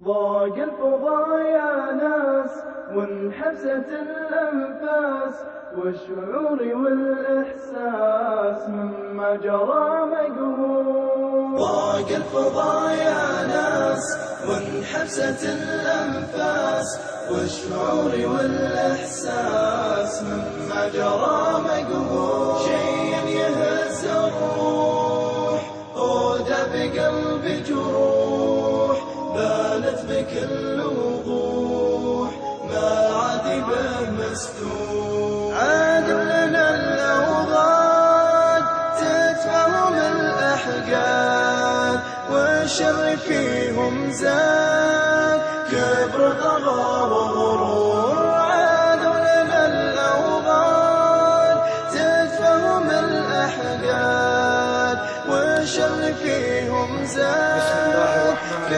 ضاق الفضا يا ناس وانحبست الأنفاس والشعور والإحساس مما جرى مقهور. ضاق الفضا يا ناس وانحبست الأنفاس والشعور والإحساس مما جرى مقهور. شيء يهز الروح أودى بقلب جروح بانت بكل وضوح ما عاد به مستور. عاد لنا الأوضاع تتفهم الأحقاد والشر فيهم زاد كبر طغى وغرور. عاد لنا الأوضاع تتفهم الأحقاد والشر فيهم زاد. بسم الله الرحمن الرحيم.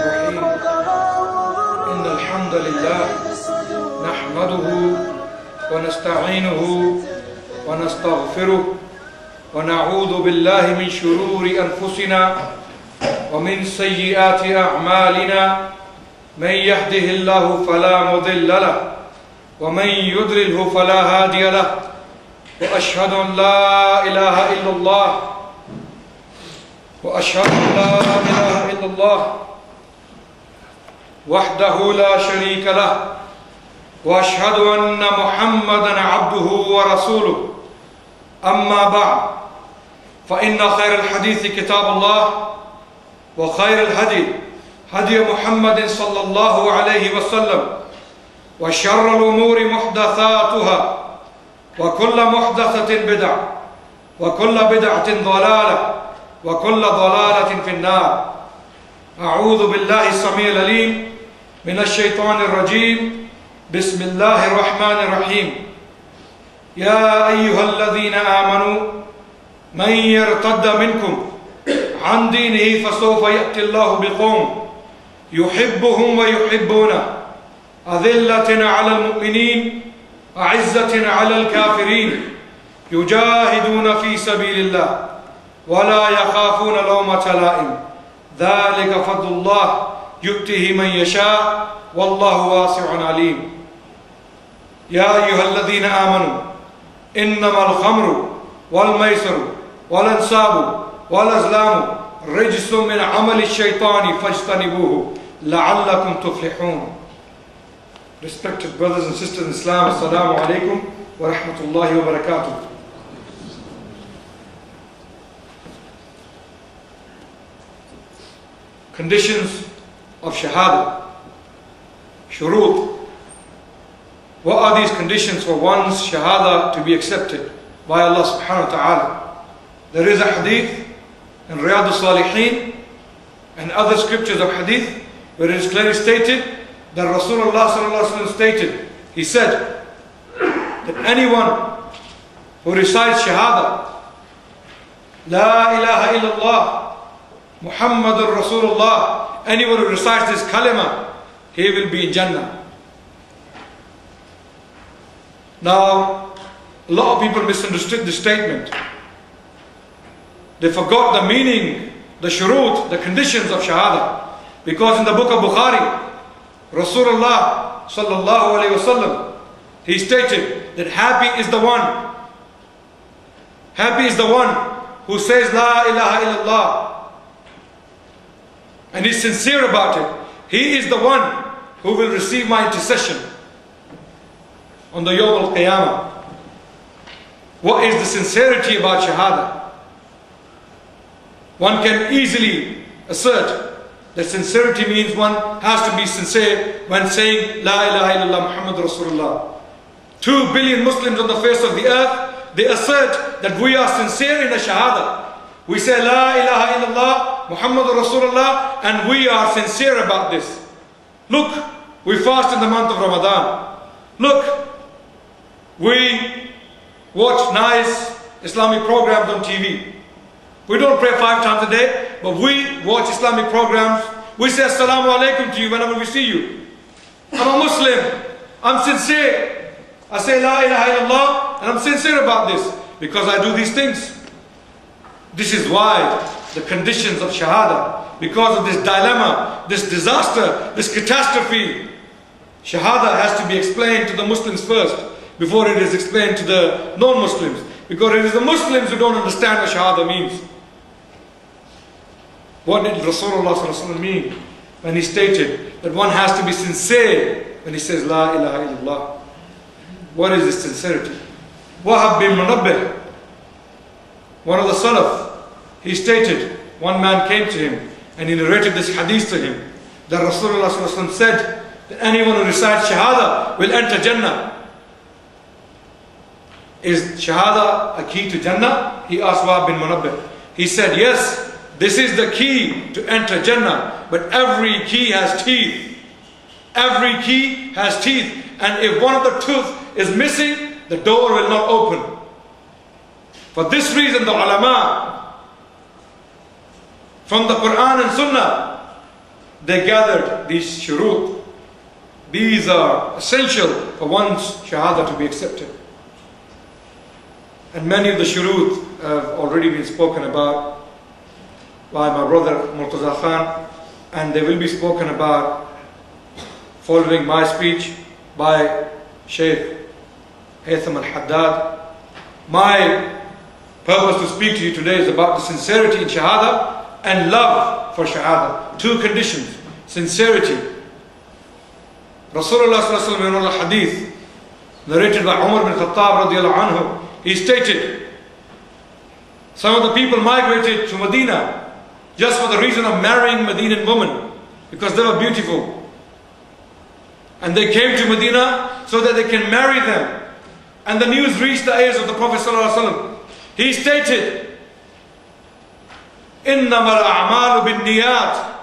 إن الحمد لله نحمده ونستعينه ونستغفره ونعوذ بالله من شرور أنفسنا ومن سيئات أعمالنا. من يهده الله فلا مضل له ومن يضلله فلا هادي له. وأشهد أن لا إله إلا الله وأشهد أن لا إله إلا الله وحده لا شريك له. وأشهد أن محمدًا عبده ورسوله. أما بعد فإن خير الحديث كتاب الله وخير الهدي هدي محمد صلى الله عليه وسلم وشر الأمور محدثاتها وكل محدثة بدعة وكل بدعة ضلالة وكل ضلالة في النار. أعوذ بالله السميع العليم من الشيطان الرجيم. بسم الله الرحمن الرحيم. يا أيها الذين آمنوا من يرتد منكم عن دينه فسوف يأتي الله بقوم يحبهم ويحبونه أذلة على المؤمنين أعزة على الكافرين يجاهدون في سبيل الله ولا يخافون لومة لائم. ذلك فضل الله يؤتيه من يشاء والله واسع عليم. يا أيها الذين آمنوا إنما الخمر والميسر والأنصاب والأزلام رجس من عمل الشيطان فاجتنبوه لعلكم تفلحون. Respected brothers and sisters in Islam, Assalamu alaikum wa rahmatullahi wa barakatuh. Conditions of Shahadah, Shurut. What are these conditions for one's Shahadah to be accepted by Allah subhanahu wa ta'ala? There is a hadith in Riyadh al-Salihin and other scriptures of hadith where it is clearly stated that Rasulullah sallallahu alaihi wasallam stated, he said that anyone who recites Shahadah, La ilaha illallah Muhammadur Rasulullah, anyone who recites this kalima, he will be in Jannah. Now, a lot of people misunderstood this statement. They forgot the meaning, the shurut, the conditions of Shahadah. Because in the book of Bukhari, Rasulullah sallallahu alayhi wasallam, he stated that happy is the one who says La ilaha illallah and is sincere about it. He is the one who will receive my intercession on the Yawm al-Qiyamah. What is the sincerity about Shahadah? One can easily assert that sincerity means one has to be sincere when saying La ilaha illallah Muhammad Rasulullah. 2 billion Muslims on the face of the earth, they assert that we are sincere in the Shahadah. We say La ilaha illallah Muhammad Rasulullah and we are sincere about this. Look, we fast in the month of Ramadan. Look, we watch nice Islamic programs on TV. We don't pray 5 times a day, but we watch Islamic programs. We say Assalamu alaikum to you whenever we see you. I'm a Muslim. I'm sincere. I say La ilaha illallah and I'm sincere about this because I do these things. This is why the conditions of Shahadah, because of this dilemma, this disaster, this catastrophe, Shahadah has to be explained to the Muslims first before it is explained to the non-Muslims. Because it is the Muslims who don't understand what Shahadah means. What did Rasulullah ﷺ mean when he stated that one has to be sincere when he says La ilaha illallah? What is this sincerity? Wahab bin Munabbih, one of the Salaf, he stated, one man came to him and he narrated this hadith to him, that Rasulullah ﷺ said that anyone who recites Shahadah will enter Jannah. Is Shahadah a key to Jannah? He asked Wahab bin Munabbih. He said, yes, this is the key to enter Jannah, but every key has teeth. Every key has teeth, and if one of the tooth is missing, the door will not open. For this reason, the ulama from the Quran and Sunnah, they gathered these shurut. These are essential for one's Shahadah to be accepted. And many of the shurut have already been spoken about by my brother Murtaza Khan, and they will be spoken about following my speech by Shaykh Haytham al-Haddad. My purpose to speak to you today is about the sincerity in Shahadah and love for Shahadah. Two conditions: sincerity. Rasulullah sallallahu alaihi wasallam in a hadith narrated by Umar bin Khattab radiyallahu anhu, he stated, some of the people migrated to Medina just for the reason of marrying Medinan women, because they were beautiful. And they came to Medina so that they can marry them. And the news reached the ears of the Prophet ﷺ. He stated, إِنَّمَا الْأَعْمَالُ بِالنِّيَّاتِ.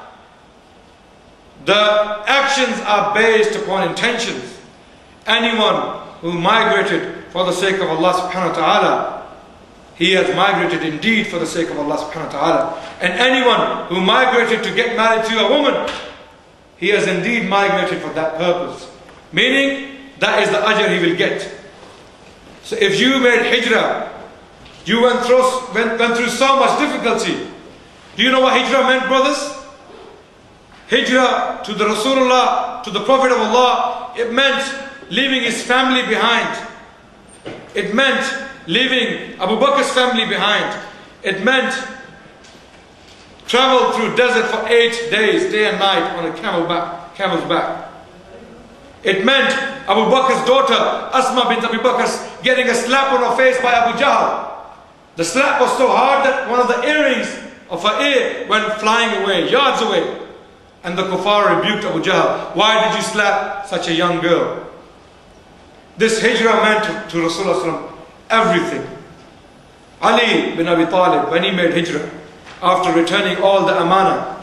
The actions are based upon intentions. Anyone who migrated for the sake of Allah subhanahu wa ta'ala, he has migrated indeed for the sake of Allah subhanahu wa ta'ala. And anyone who migrated to get married to a woman, he has indeed migrated for that purpose. Meaning, that is the ajr he will get. So if you made hijrah, you went through so much difficulty. Do you know what hijrah meant, brothers? Hijrah to the Rasulullah, to the Prophet of Allah, it meant leaving his family behind. It meant leaving Abu Bakr's family behind. It meant travel through desert for 8 days, day and night, on a camel's back. It meant Abu Bakr's daughter, Asma bint Abu Bakr, getting a slap on her face by Abu Jahl. The slap was so hard that one of the earrings of her ear went flying away, yards away. And the kuffar rebuked Abu Jahl. Why did you slap such a young girl? This hijrah meant to Rasulullah everything. Ali bin Abi Talib, when he made hijrah, after returning all the amana,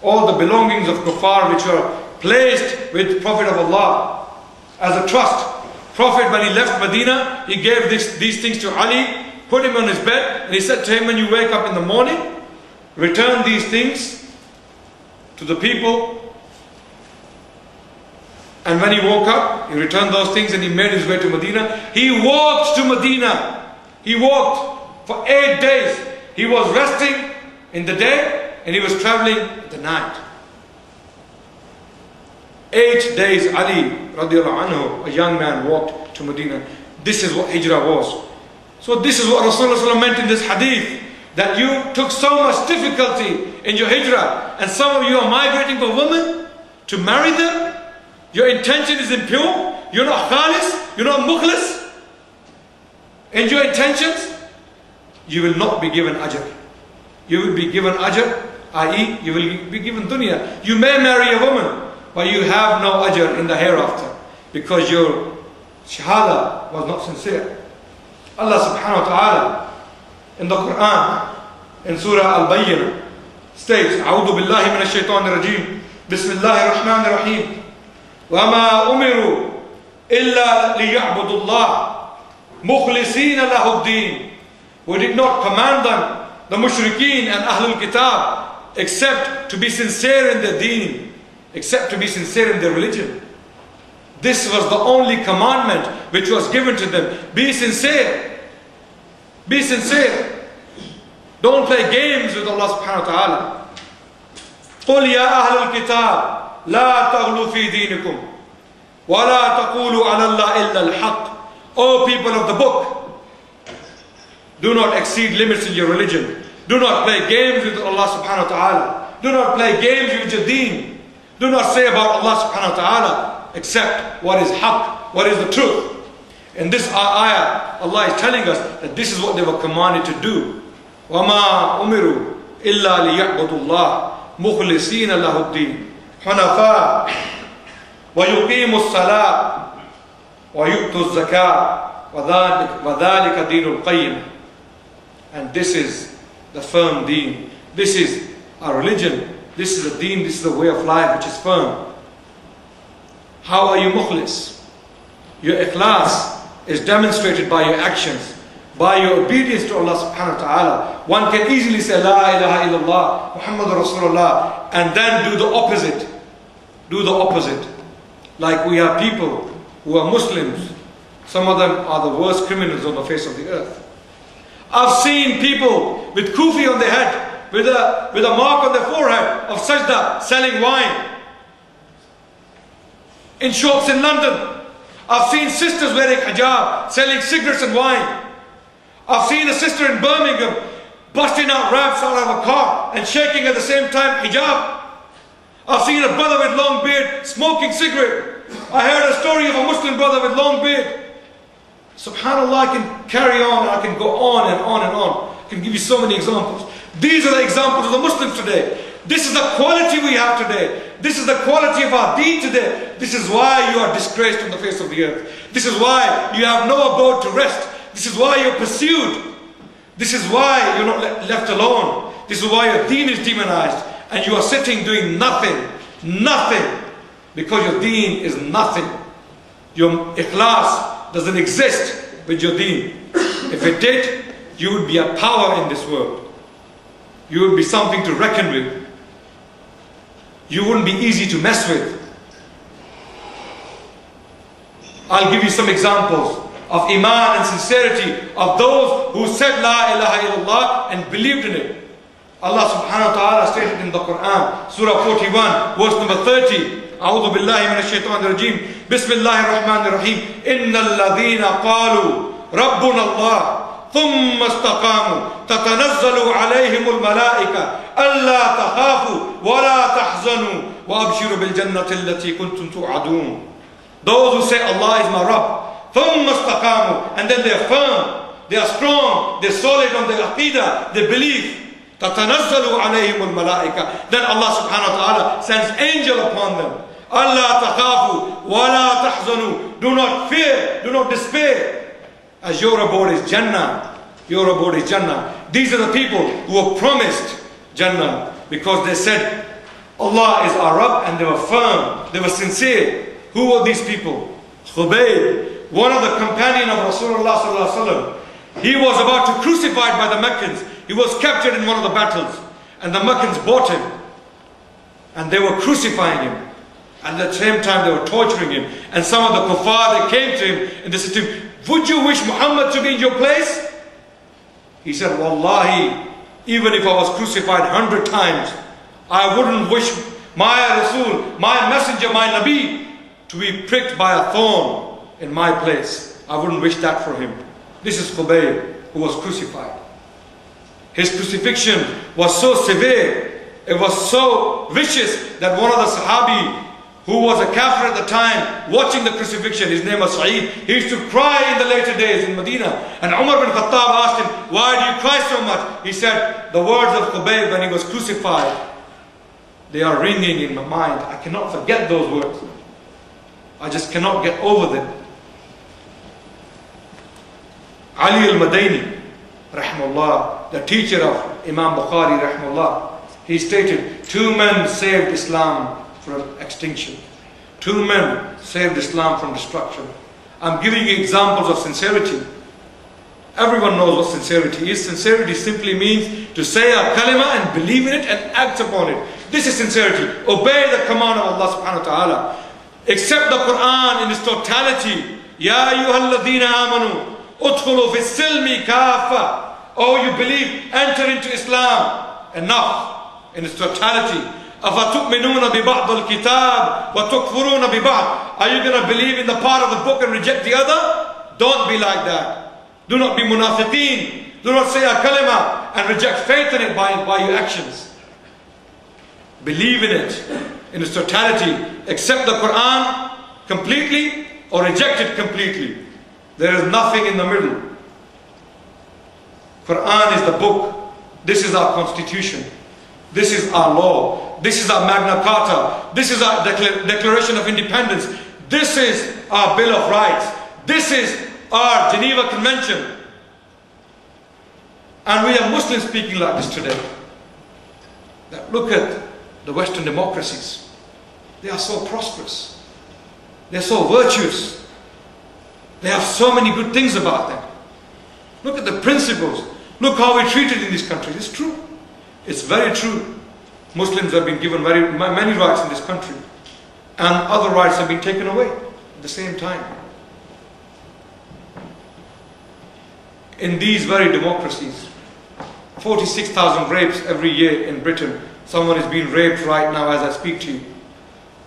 all the belongings of kuffar which were placed with Prophet of Allah as a trust. Prophet, when he left Medina, he gave these things to Ali, put him on his bed, and he said to him, when you wake up in the morning, return these things to the people. And when he woke up, he returned those things and he made his way to Medina. He walked to Medina. He walked for 8 days. He was resting in the day and he was traveling at the night. 8 days Ali radiallahu anhu, a young man, walked to Medina. This is what hijrah was. So this is what Rasulullah meant in this hadith, that you took so much difficulty in your hijrah, and some of you are migrating for women to marry them. Your intention is impure. You're not khalis, you're not mukhlis. In your intentions, you will not be given ajr. You will be given ajr, i.e. you will be given dunya. You may marry a woman, but you have no ajr in the hereafter, because your shahadah was not sincere. Allah subhanahu wa ta'ala in the Quran, in Surah Al-Bayyinah, states, A'udhu billahi minash shaitanir rajim, Bismillahir Rahmanir Rahim, وَمَا أُمِرُوا إِلَّا لِيَعْبُدُوا اللَّهِ مُخْلِصِينَ لَهُ الدِّينَ. We did not command them, the mushrikeen and Ahlul Kitab, except to be sincere in their deen, except to be sincere in their religion. This was the only commandment which was given to them. Be sincere. Be sincere. Don't play games with Allah subhanahu wa ta'ala. قُلْ يَا أَهْلَ الْكِتَابِ لَا تَغْلُوا فِي دِينِكُمْ وَلَا تَقُولُوا عَلَى اللَّهِ إِلَّا الْحَقِّ. O people of the book, do not exceed limits in your religion. Do not play games with Allah subhanahu wa ta'ala. Do not play games with your deen. Do not say about Allah subhanahu wa ta'ala except what is haqq, what is the truth. In this ayah, Allah is telling us that this is what they were commanded to do. وَمَا أُمِرُوا إِلَّا لِيَعْبُدُوا اللَّهِ مُخْلِصِينَ لَهُ الدِّينَ حُنَفَاءَ وَيُقِيمُوا الصَّلَاةَ وَيُؤْتُوا الزَّكَاةَ وَذَلِكَ دِينُ الْقَيِّمِ. And this is the firm deen. This is our religion. This is the deen. This is the way of life which is firm. How are you mukhlis? Your ikhlas is demonstrated by your actions, by your obedience to Allah subhanahu wa ta'ala. One can easily say La ilaha illallah Muhammadur Rasulullah and then do the opposite. Do the opposite. Like we have people who are Muslims. Some of them are the worst criminals on the face of the earth. I've seen people with kufi on their head, with a mark on their forehead of sajda, selling wine in shops in London. I've seen sisters wearing hijab, selling cigarettes and wine. I've seen a sister in Birmingham busting out wraps out of a car and shaking at the same time hijab. I've seen a brother with long beard smoking cigarette. I heard a story of a Muslim brother with long beard. Subhanallah, I can carry on, I can go on and on and on. I can give you so many examples. These are the examples of the Muslims today. This is the quality we have today. This is the quality of our deen today. This is why you are disgraced on the face of the earth. This is why you have no abode to rest. This is why you're pursued. This is why you're not left alone. This is why your deen is demonized. And you are sitting doing nothing. Nothing. Because your deen is nothing. Your ikhlas doesn't exist with your deen. If it did, you would be a power in this world. You would be something to reckon with. You wouldn't be easy to mess with. I'll give you some examples of iman and sincerity of those who said La ilaha illallah and believed in it. Allah subhanahu wa ta'ala stated in the Quran, Surah 41, verse number 30, أعوذ بالله من الشيطان الرجيم بسم الله الرحمن الرحيم إن الذين قالوا ربنا الله ثم استقاموا تتنزل عليهم الملائكة ألا تخافوا ولا تحزنوا وأبشروا بالجنة التي كنتم توعدون. Those who say Allah is my Rabb, ثم استقاموا, and then they are firm, they are strong, they are solid on their aqidah, they believe. تتنزل عليهم الملائكة, then Allah subhanahu wa ta'ala sends angel upon them. ألا تخافوا ولا تحزنوا, do not fear, do not despair, as your abode is Jannah. Your abode is Jannah. These are the people who were promised Jannah because they said Allah is our Rabb, and they were firm, they were sincere. Who were these people? Khubayb, one of the companions of Rasulullah sallallahu alaihi wasallam. He was about to be crucified by the Meccans. He was captured in one of the battles, and the Meccans bought him, and they were crucifying him. At the same time they were torturing him, and some of the kuffar, they came to him and they said to him, would you wish Muhammad to be in your place? He said, Wallahi, even if I was crucified 100 times, I wouldn't wish my Rasul, my messenger, my Nabi to be pricked by a thorn in my place. I wouldn't wish that for him. This is Khubayb, who was crucified. His crucifixion was so severe, it was so vicious that one of the Sahabi, who was a kafir at the time, watching the crucifixion, his name was Sa'id, he used to cry in the later days in Medina. And Umar bin Khattab asked him, why do you cry so much? He said, the words of Khubayb when he was crucified, they are ringing in my mind. I cannot forget those words. I just cannot get over them. Ali al-Madani, rahimahullah, the teacher of Imam Bukhari, rahimahullah, he stated, 2 men saved Islam from extinction. 2 men saved Islam from destruction. I'm giving you examples of sincerity. Everyone knows what sincerity is. Sincerity simply means to say a kalima and believe in it and act upon it. This is sincerity. Obey the command of Allah subhanahu wa ta'ala. Accept the Quran in its totality. Ya ayyuhalladhina amanu udkhulu fis silmi kafa. Oh, you believe, enter into Islam. Enough in its totality. أَفَتُؤْمِنُونَ بِبَعْضِ الْكِتَابِ وَتُكْفُرُونَ بِبَعْضِ. Are you going to believe in the part of the book and reject the other? Don't be like that. Do not be munafiqeen. Do not say a kalima and reject faith in it by your actions. Believe in it in its totality. Accept the Quran completely or reject it completely. There is nothing in the middle. Quran is the book. This is our constitution. This is our law. This is our Magna Carta. This is our Declaration of Independence. This is our Bill of Rights. This is our Geneva Convention. And we have Muslims speaking like this today. That look at the Western democracies. They are so prosperous. They are so virtuous. They have so many good things about them. Look at the principles. Look how we're treated in this country. It's true. It's very true. Muslims have been given many rights in this country. And other rights have been taken away at the same time. In these very democracies, 46,000 rapes every year in Britain. Someone is being raped right now as I speak to you.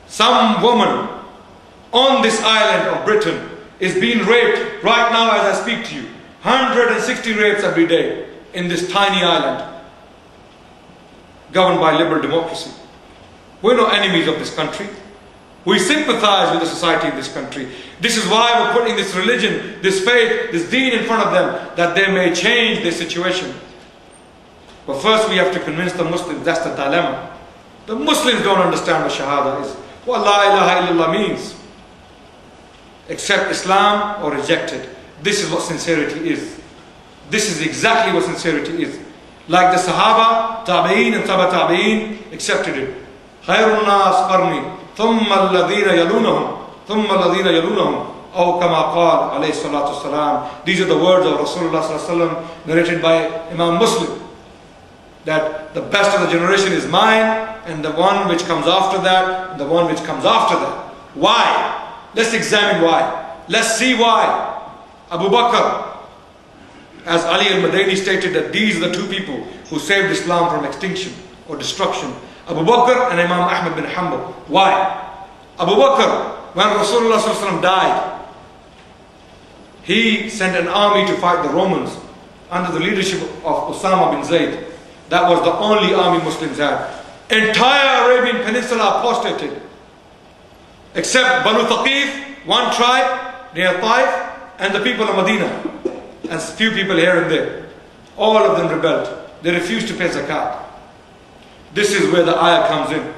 Some woman on this island of Britain is being raped right now as I speak to you. 160 rapes every day in this tiny island, governed by liberal democracy. We're not enemies of this country. We sympathize with the society in this country. This is why we're putting this religion, this faith, this deen in front of them, that they may change their situation. But first we have to convince the Muslims. That's the dilemma. The Muslims don't understand what Shahadah is, what La ilaha illallah means. Accept Islam or reject it. This is what sincerity is. This is exactly what sincerity is. Like the Sahaba, Tabi'een and Taba Tabi'een accepted it. خَيْرُ النَّاسِ قَرْنِي ثُمَّ الَّذِينَ يَلُونَهُمْ ثُمَّ الَّذِينَ يَلُونَهُمْ أو كما قال عليه الصلاة والسلام. These are the words of Rasulullah sallallahu alaihi wasallam, narrated by Imam Muslim. That the best of the generation is mine, and the one which comes after that, and the one which comes after that. Why? Let's examine why. Let's see why. Abu Bakr, as Ali al-Madani stated, that these are the two people who saved Islam from extinction or destruction. Abu Bakr and Imam Ahmad bin Hanbal. Why? Abu Bakr, when Rasulullah sallallahu alaihi wasallam died, he sent an army to fight the Romans under the leadership of Osama bin Zayd. That was the only army Muslims had. Entire Arabian Peninsula apostated, except Banu Thaqif, one tribe near Taif, and the people of Medina, and a few people here and there. All of them rebelled. They refused to pay zakat. This is where the ayah comes in.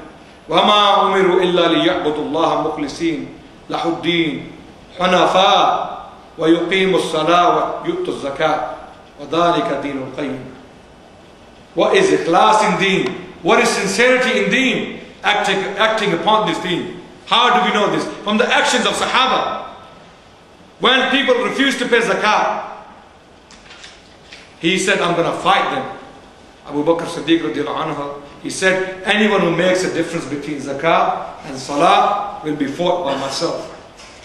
وَمَا أُمِرُوا إِلَّا لِيَعْبُدُوا اللَّهَ مُخْلِصِينَ لَهُ الدِّينَ حُنَفَاءَ وَيُقِيمُوا الصَّلَاةَ وَيُؤْتُوا الزَّكَاةَ وَذَلِكَ دِينُ الْقَيِّمِ. What is ikhlas in deen? What is sincerity in deen? Acting upon this deen. How do we know this? From the actions of Sahaba. When people refused to pay zakat, he said, I'm going to fight them. Abu Bakr Siddiq radiallahu anhu, he said, anyone who makes a difference between zakat and salah will be fought by myself.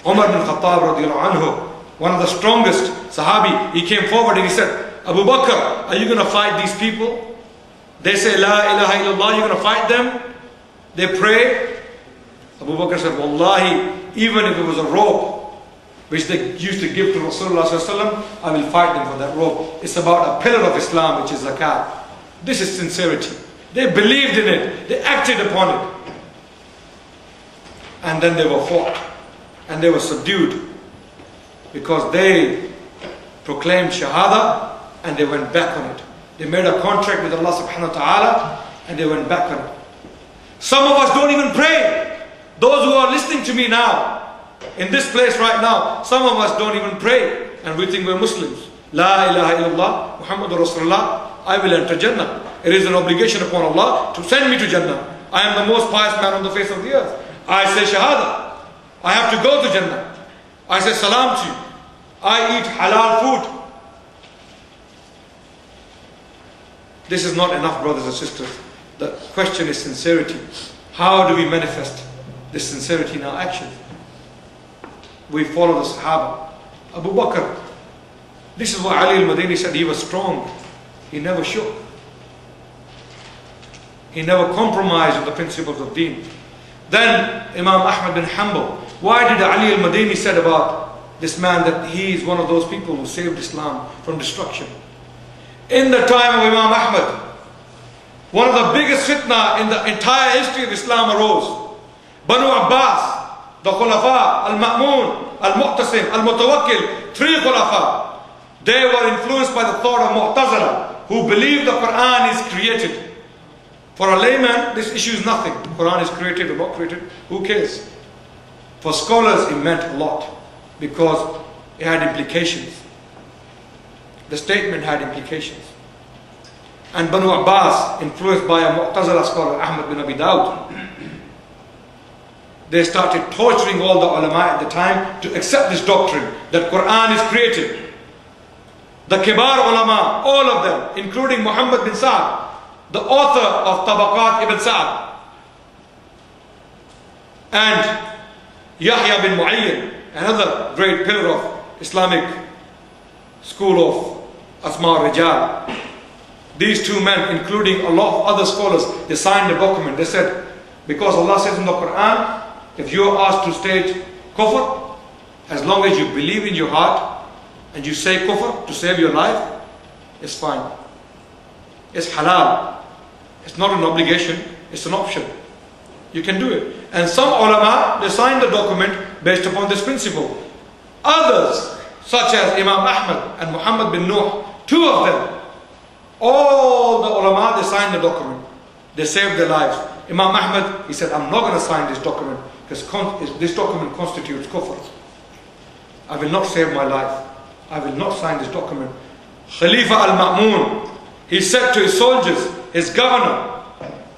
Umar bin Khattab radiallahu anhu, one of the strongest Sahabi, he came forward and he said, Abu Bakr, are you going to fight these people? They say La ilaha illallah, you're going to fight them? They pray. Abu Bakr said, Wallahi, even if it was a rope which they used to give to Rasulullah sallallahu alaihi wasallam, I will fight them for that rope. It's about a pillar of Islam, which is zakat. This is sincerity. They believed in it. They acted upon it. And then they were fought. And they were subdued. Because they proclaimed Shahadah and they went back on it. They made a contract with Allah subhanahu wa ta'ala and they went back on it. Some of us don't even pray. Those who are listening to me now, in this place right now, some of us don't even pray and we think we're Muslims. La ilaha illallah, Muhammadur Rasulullah, I will enter Jannah. It is an obligation upon Allah to send me to Jannah. I am the most pious man on the face of the earth. I say Shahadah. I have to go to Jannah. I say salam to you. I eat halal food. This is not enough, brothers and sisters. The question is sincerity. How do we manifest this sincerity in our actions? We follow the Sahaba. Abu Bakr. This is why Ali al-Madini said he was strong. He never shook. He never compromised with the principles of deen. Then Imam Ahmad bin Hanbal, why did Ali al-Madini said about this man that he is one of those people who saved Islam from destruction? In the time of Imam Ahmad, one of the biggest fitna in the entire history of Islam arose. Banu Abbas, the Khulafa, Al-Ma'mun, Al-Mu'tasim, Al-Mutawakkil, 3 Khulafa. They were influenced by the thought of Mu'tazila, who believed the Quran is created. For a layman, this issue is nothing. The Quran is created or not created, who cares? For scholars, it meant a lot because it had implications. The statement had implications. And Banu Abbas, influenced by a Mu'tazila scholar, Ahmad bin Abi Dawud, they started torturing all the ulama at the time to accept this doctrine that Quran is created. The Kibar ulama, all of them, including Muhammad bin Sa'd, the author of Tabaqat ibn Sa'd, and Yahya bin Mu'ayyin, another great pillar of Islamic school of Asma Rijal. These 2 men, including a lot of other scholars, they signed a document. They said, because Allah says in the Quran, if you are asked to state kufr, as long as you believe in your heart and you say kufr to save your life, it's fine. It's halal. It's not an obligation, it's an option. You can do it. And some ulama, they signed the document based upon this principle. Others, such as Imam Ahmad and Muhammad bin Nuh, 2 of them, all the ulama, they signed the document. They saved their lives. Imam Ahmad, he said, I'm not going to sign this document because this document constitutes kufr. I will not save my life. I will not sign this document. Khalifa al-Ma'mun, he said to his soldiers, his governor,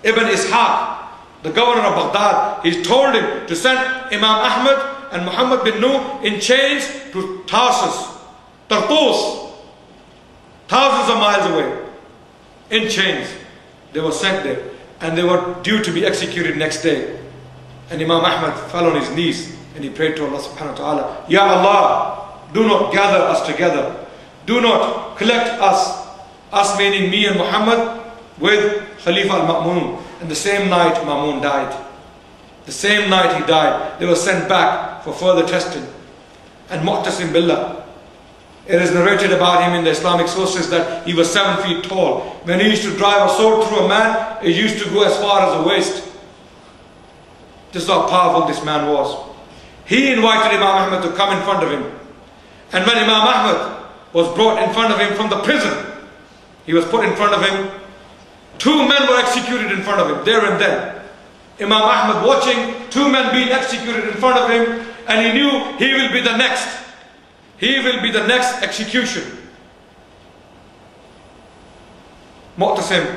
Ibn Ishaq, the governor of Baghdad, he told him to send Imam Ahmad and Muhammad bin Nuh in chains to Tarsus, thousands of miles away, in chains. They were sent there and they were due to be executed next day. And Imam Ahmad fell on his knees and he prayed to Allah subhanahu wa ta'ala, Ya Allah, do not gather us together. Do not collect us meaning me and Muhammad, with Khalifa al-Ma'mun. And the same night Ma'mun died. The same night he died. They were sent back for further testing. And Mu'tasim Billah, it is narrated about him in the Islamic sources that he was 7 feet tall. When he used to drive a sword through a man, it used to go as far as the waist. This is how powerful this man was. He invited Imam Ahmad to come in front of him. And when Imam Ahmad was brought in front of him from the prison, he was put in front of him. 2 men were executed in front of him, there and then. Imam Ahmad watching 2 men being executed in front of him, and he knew he will be the next. He will be the next execution. Mu'tasim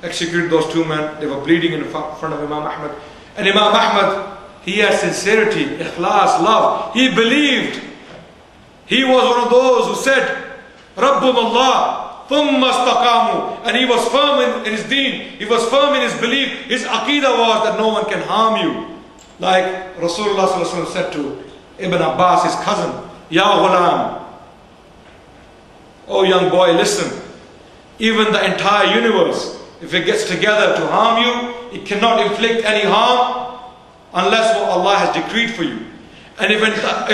executed those 2 men. They were bleeding in front of Imam Ahmad. And Imam Ahmad, he had sincerity, ikhlas, love. He believed. He was one of those who said, Rabbum Allah. And he was firm in his deen. He was firm in his belief. His aqidah was that no one can harm you. Like Rasulullah said to Ibn Abbas, his cousin, Ya Ghulam, oh young boy, listen. Even the entire universe, if it gets together to harm you, it cannot inflict any harm unless what Allah has decreed for you. And if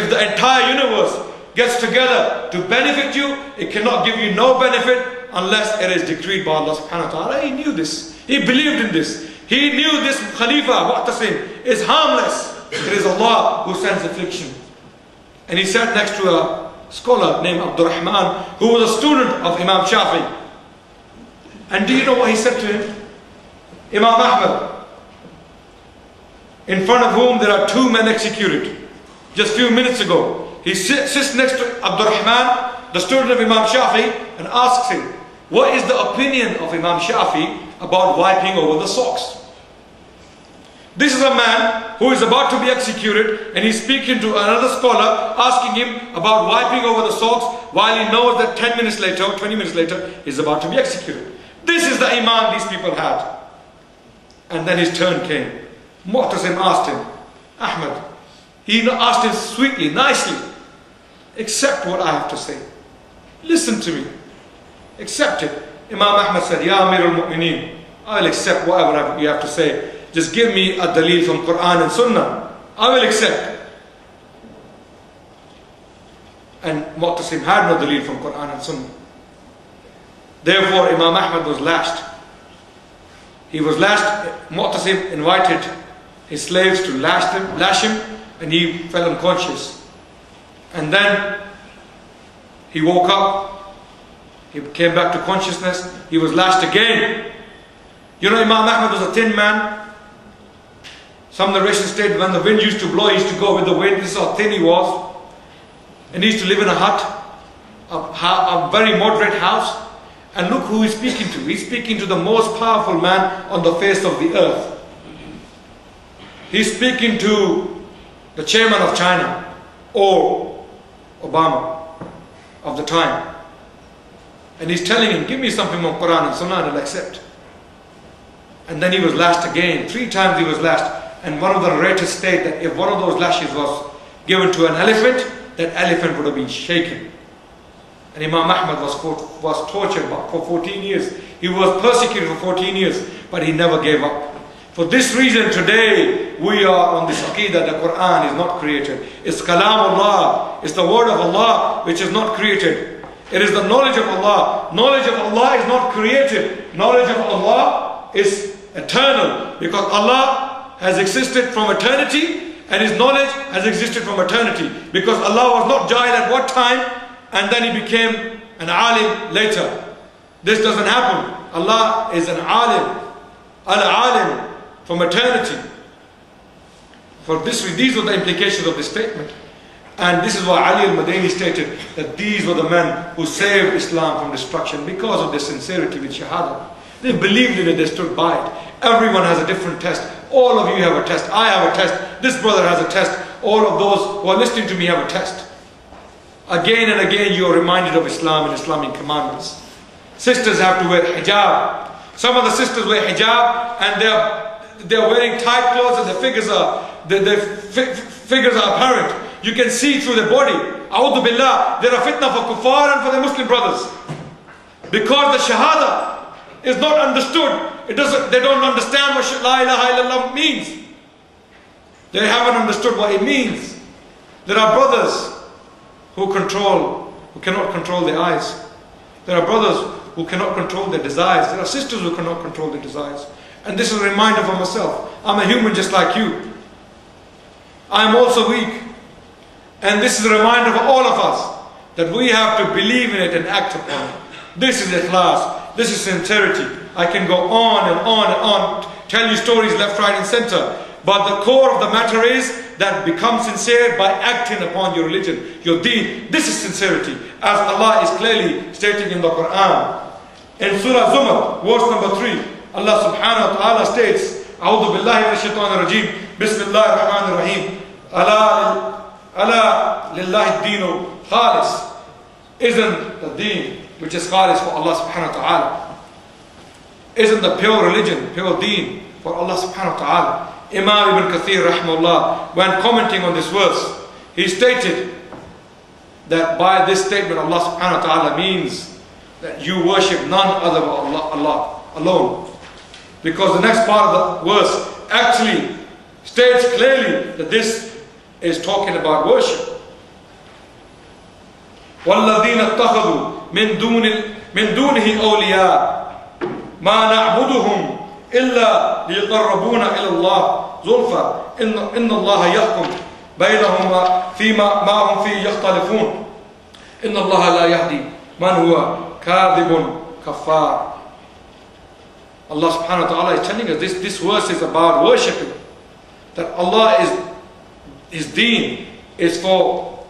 the entire universe gets together to benefit you, it cannot give you no benefit unless it is decreed by Allah subhanahu wa ta'ala. He knew this. He believed in this. He knew this Khalifa, Mu'tasim, is harmless. It is Allah who sends affliction. And he sat next to a scholar named Abdul Rahman, who was a student of Imam Shafi. And do you know what he said to him? Imam Ahmad, in front of whom there are 2 men executed, just a few minutes ago. He sits next to Abdul Rahman, the student of Imam Shafi, and asks him, what is the opinion of Imam Shafi about wiping over the socks? This is a man who is about to be executed, and he's speaking to another scholar, asking him about wiping over the socks, while he knows that 10 minutes later, or 20 minutes later, he's about to be executed. This is the iman these people had. And then his turn came. Mu'tasim asked him, Ahmad, he asked him sweetly, nicely, accept what I have to say. Listen to me. accept it. Imam Ahmad said, Ya Amir al-Mu'mineen, I'll accept whatever you have to say. Just give me a dalil from Quran and Sunnah. I will accept. And Mu'tasim had no dalil from Quran and Sunnah. Therefore, Imam Ahmad was lashed. He was lashed. Mu'tasim invited his slaves to lash him, and he fell unconscious. And then he woke up. He came back to consciousness. He was lashed again. You know, Imam Ahmad was a thin man. Some narrations state when the wind used to blow, he used to go with the wind. This is how thin he was. And he used to live in a hut, a very moderate house. And look who he's speaking to. He's speaking to the most powerful man on the face of the earth. He's speaking to the chairman of China or Obama of the time. And he's telling him, give me something from Quran and Sunnah and I'll accept. And then he was lashed again. 3 times he was lashed. And one of the narrators state that if one of those lashes was given to an elephant, that elephant would have been shaken. And Imam Ahmad was tortured for 14 years. He was persecuted for 14 years, but he never gave up. For this reason today we are on this aqidah, the Quran is not created. It's kalamullah, it's the word of Allah which is not created. It is the knowledge of Allah. Knowledge of Allah is not created. Knowledge of Allah is eternal, because Allah has existed from eternity and His knowledge has existed from eternity. Because Allah was not Jahil at what time and then He became an alim later. This doesn't happen. Allah is an alim, al-alim, from eternity. For this, these were the implications of this statement. And this is why Ali al-Madini stated that these were the men who saved Islam from destruction because of their sincerity with Shahadah. They believed in it, they stood by it. Everyone has a different test. All of you have a test. I have a test. This brother has a test. All of those who are listening to me have a test. Again and again you are reminded of Islam and Islamic commandments. Sisters have to wear hijab. Some of the sisters wear hijab and they're wearing tight clothes and their figures are apparent. You can see through their body. A'udhu billah. They're a fitna for kuffar and for their Muslim brothers. Because the Shahadah is not understood. They don't understand what La ilaha illallah means. They haven't understood what it means. There are brothers who cannot control their eyes. There are brothers who cannot control their desires. There are sisters who cannot control their desires. And this is a reminder for myself. I'm a human just like you. I'm also weak. And this is a reminder for all of us that we have to believe in it and act upon it. This is ikhlas. This is sincerity. I can go on and on and on, tell you stories left, right and center. But the core of the matter is that become sincere by acting upon your religion, your deen. This is sincerity, as Allah is clearly stating in the Quran. In Surah Zumar, verse number 3, Allah subhanahu wa ta'ala states, A'udhu billahi wa shaitanir rajim, Bismillahir Rahmanir Rahim, Ala lillahi dinu khalis. Isn't the deen which is khalis for Allah subhanahu wa ta'ala? Isn't the pure religion, pure deen for Allah subhanahu wa ta'ala? Imam Ibn Kathir rahimahullah, when commenting on this verse, he stated that by this statement Allah subhanahu wa ta'ala means that you worship none other but Allah alone. Because the next part of the verse actually states clearly that this is talking about worship. وَالَّذِينَ اتَّخَذُوا مِن دُونِهِ أَوْلِيَاءَ مَا نَعْبُدُهُمْ إِلَّا لِيَقَرَّبُونَ إِلَى اللَّهِ زُلْفَى إِنَّ اللَّهَ يَحْكُمُ بَيْنَهُمْ فِيمَا مَا هُمْ فِيهِ يَخْتَلِفُونَ إِنَّ اللَّهَ لَا يَهْدِي مَنْ هُوَ كَاذِبٌ كَفَّارٌ. Allah subhanahu wa ta'ala is telling us this verse is about worshipping. That Allah His deen is for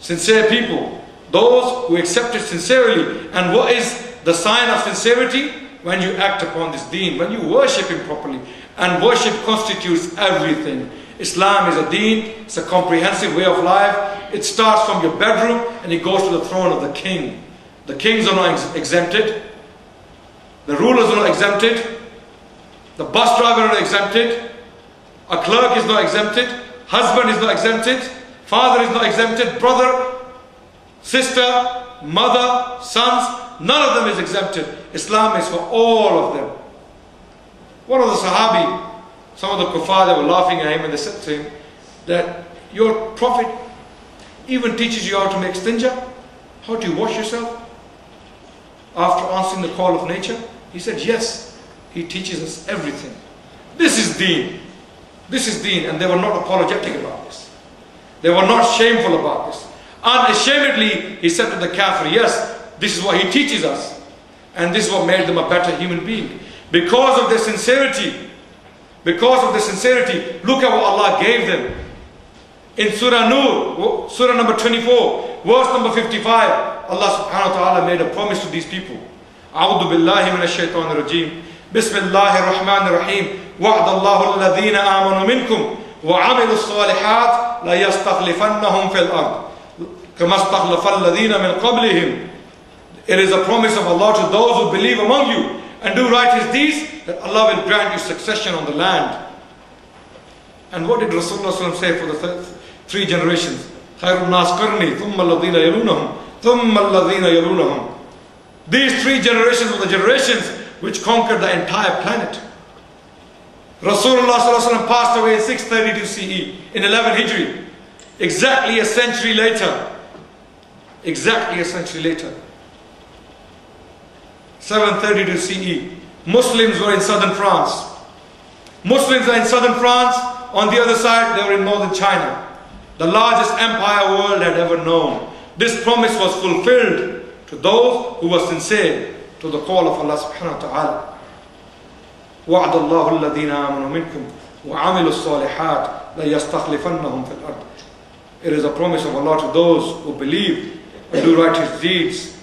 sincere people. Those who accept it sincerely. And what is the sign of sincerity? When you act upon this deen, when you worship Him properly. And worship constitutes everything. Islam is a deen, it's a comprehensive way of life. It starts from your bedroom and it goes to the throne of the king. The kings are not exempted. The rulers are not exempted. The bus driver is not exempted. A clerk is not exempted. Husband is not exempted. Father is not exempted. Brother, sister, mother, sons, none of them is exempted. Islam is for all of them. One of the Sahabi, some of the kuffar, they were laughing at him and they said to him that your Prophet even teaches you how to make istinja, how to wash yourself after answering the call of nature. He said, yes, he teaches us everything. This is deen. This is deen. And they were not apologetic about this. They were not shameful about this. Unashamedly, he said to the kafir, yes, this is what he teaches us. And this is what made them a better human being. Because of their sincerity. Because of their sincerity, look at what Allah gave them. In Surah Nur, Surah number 24, verse number 55, Allah subhanahu wa ta'ala made a promise to these people. أعوذ بالله من الشيطان الرجيم بسم الله الرحمن الرحيم وعد الله الذين آمنوا منكم وعملوا الصالحات ليستخلفنهم في الأرض كما استخلف الذين من قبلهم. It is a promise of Allah to those who believe among you and do righteous deeds, that Allah will grant you succession on the land. And what did Rasulullah say for the three generations? خير الناس قرني ثم الذين يلونهم ثم الذين يلونهم. These three generations were the generations which conquered the entire planet. Rasulullah passed away in 632 CE, in 11 Hijri, exactly a century later. Exactly a century later. 732 CE. Muslims were in southern France. Muslims are in southern France. On the other side, they were in northern China. The largest empire the world had ever known. This promise was fulfilled to those who were sincere to the call of Allah subhanahu wa ta'ala. وَعْدَ اللَّهُ الَّذِينَ آمَنُوا مِنْكُمْ وَعَمِلُوا الصَّالِحَاتِ لَيَسْتَخْلِفَنَّهُمْ فِي الْأَرْضِ. It is a promise of Allah to those who believe and do righteous deeds,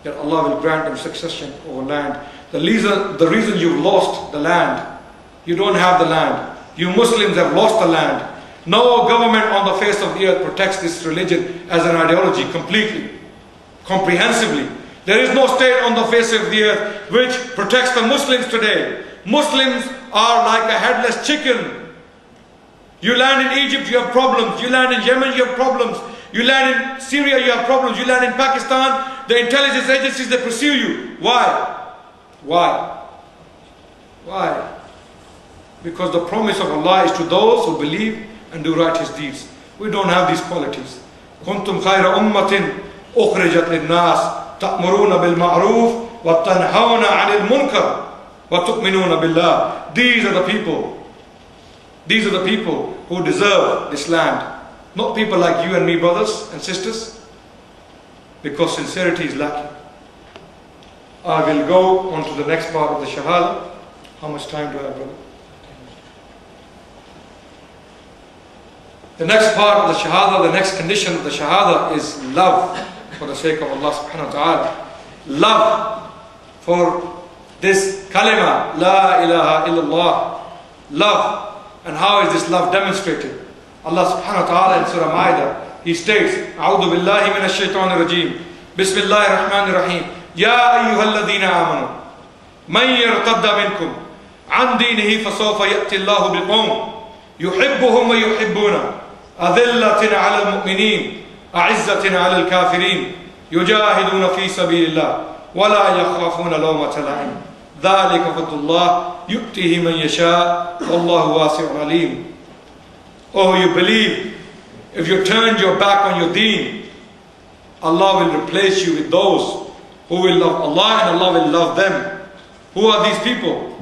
that Allah will grant them succession over land. The reason you've lost the land, you don't have the land. You Muslims have lost the land. No government on the face of the earth protects this religion as an ideology completely, comprehensively. There is no state on the face of the earth which protects the Muslims today. Muslims are like a headless chicken. You land in Egypt, you have problems. You land in Yemen, you have problems. You land in Syria, you have problems. You land in Pakistan, the intelligence agencies, they pursue you. Why? Why? Why? Because the promise of Allah is to those who believe and do righteous deeds. We don't have these qualities. كنتم خير أمة أخرجت للناس تأمرون بالمعروف وتنهون عن المنكر وتؤمنون بالله. These are the people. These are the people who deserve this land. Not people like you and me, brothers and sisters. Because sincerity is lacking. I will go on to the next part of the Shahadah. How much time do I have, brother? The next part of the Shahadah, the next condition of the Shahadah is love for the sake of Allah subhanahu wa ta'ala. Love for this kalima, La ilaha illallah. Love. And how is this love demonstrated? Allah subhanahu wa ta'ala in Surah Ma'idah, He states, أعوذ بالله من الشيطان الرجيم بسم الله الرحمن الرحيم يا أيها الذين آمنوا من يرتد منكم عن دينه فسوف يأتي الله بقوم يحبهم ويحبونه أذلة على المؤمنين أعزة على الكافرين يجاهدون في سبيل الله ولا يخافون لومة لائم ذلك فضل الله يؤتيه من يشاء والله واسع عليم. Oh, you believe, if you turned your back on your deen, Allah will replace you with those who will love Allah and Allah will love them. Who are these people?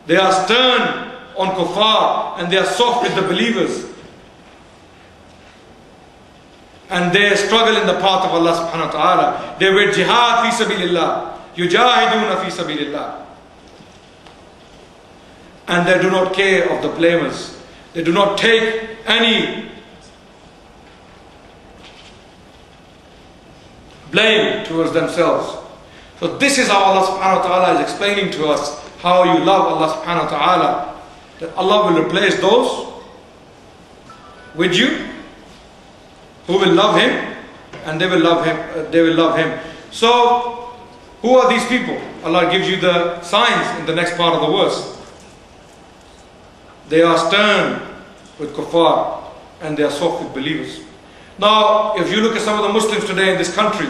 They are stern on kuffar and they are soft with the believers. And they struggle in the path of Allah subhanahu wa ta'ala. They wear jihad fi sabilillah. Yujahiduna fi sabilillah. And they do not care of the blamers. They do not take any blame towards themselves. So this is how Allah subhanahu wa ta'ala is explaining to us how you love Allah subhanahu wa ta'ala. That Allah will replace those with you who will love Him and they will love Him. So who are these people? Allah gives you the signs in the next part of the verse. They are stern with kuffar and they are soft with believers. Now, if you look at some of the Muslims today in this country,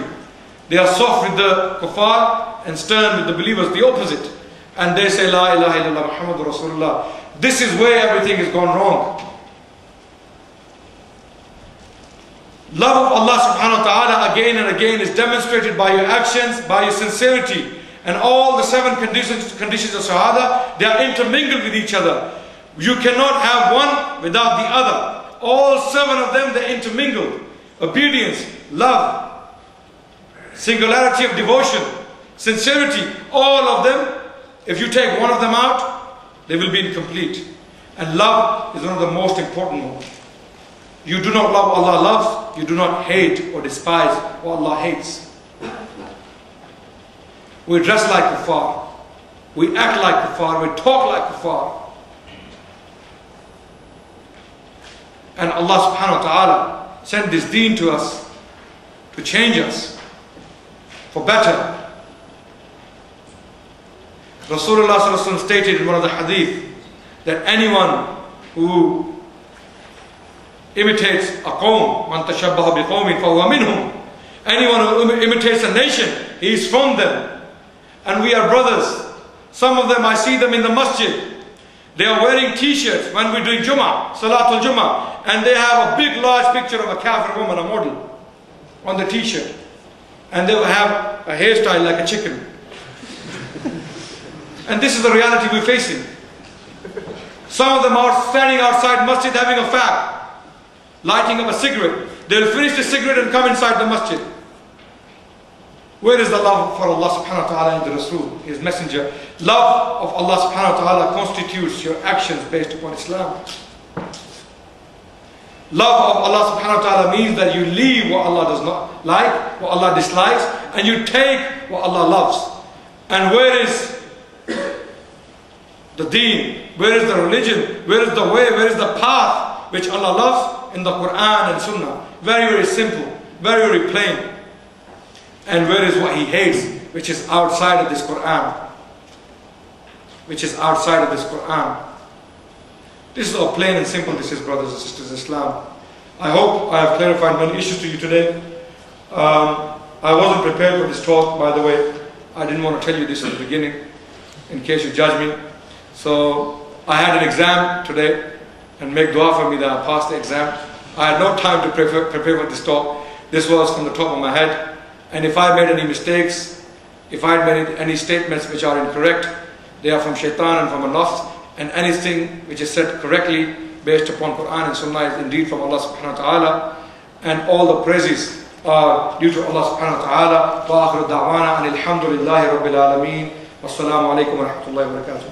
They are soft with the kuffar and stern with the believers, the opposite. And they say, La ilaha illallah Muhammadur Rasulullah. This is where everything has gone wrong. Love of Allah subhanahu wa ta'ala again and again is demonstrated by your actions, by your sincerity. And all the 7 conditions of Shahadah, they are intermingled with each other. You cannot have one without the other. All 7 of them, they're intermingled. Obedience, love, singularity of devotion, sincerity, all of them, if you take one of them out, they will be incomplete. And love is one of the most important ones. You do not love what Allah loves, you do not hate or despise what Allah hates. We dress like kuffar, we act like kuffar, we talk like kuffar. And Allah subhanahu wa ta'ala sent this deen to us to change us for better. Rasulullah sallallahu alaihi wasallam stated in one of the hadith that anyone who imitates a qawm, man tashabbaha bi qawmin fahuwa minhum. Anyone who imitates a nation, he is from them. And we are brothers. Some of them, I see them in the masjid. They are wearing t-shirts when we're doing Jummah, Salatul Jummah, and they have a big large picture of a kafir woman, a model, on the t-shirt. And they will have a hairstyle like a chicken. And this is the reality we're facing. Some of them are standing outside masjid having a fag, lighting up a cigarette. They'll finish the cigarette and come inside the masjid. Where is the love for Allah subhanahu wa ta'ala and the Rasul, His messenger? Love of Allah subhanahu wa ta'ala constitutes your actions based upon Islam. Love of Allah subhanahu wa ta'ala means that you leave what Allah does not like, what Allah dislikes, and you take what Allah loves. And where is the deen? Where is the religion? Where is the way? Where is the path which Allah loves? In the Quran and Sunnah. Very, very simple. Very, very plain. And where is what He hates, which is outside of this Quran? Which is outside of this Quran. This is how plain and simple this is, brothers and sisters, Islam. I hope I have clarified many issues to you today. I wasn't prepared for this talk, by the way. I didn't want to tell you this at the beginning, in case you judge me. So I had an exam today, and make dua for me that I passed the exam. I had no time to prepare for this talk. This was from the top of my head. And if I made any mistakes, if I made any statements which are incorrect, they are from shaitan and from a nafs. And anything which is said correctly based upon Quran and Sunnah is indeed from Allah subhanahu wa ta'ala. And all the praises are due to Allah subhanahu wa ta'ala. Wa akhiru da'wana anil hamdulillahi rabbil alameen. Wassalamu alaikum wa rahmatullahi wa barakatuh.